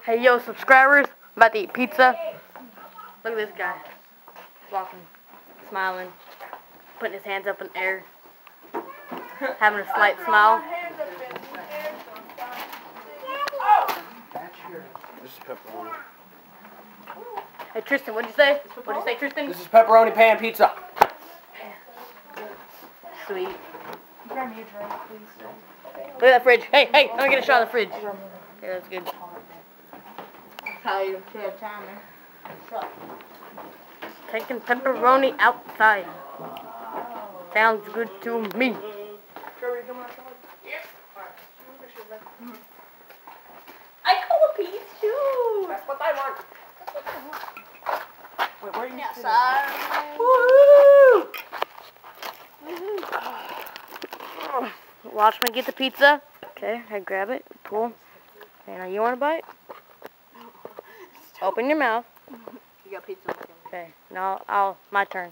Hey, yo, subscribers, I'm about to eat pizza. Look at this guy. Walking, smiling, putting his hands up in the air, having a slight smile. This is pepperoni. Hey, Tristan, what'd you say? What'd you say, Tristan? This is pepperoni pan pizza. Sweet. Grab me a drink, please. Look at that fridge. Hey, hey, let me get a shot of the fridge. Yeah, that's good. How you feel, Tommy? Taking pepperoni outside. Sounds good to me. I call a piece too. That's what I want. Wait, where are you outside? Woohoo! Watch me get the pizza. Okay, I grab it, pull. Okay, now you want a bite? Open your mouth. You got pizza. Okay, now my turn.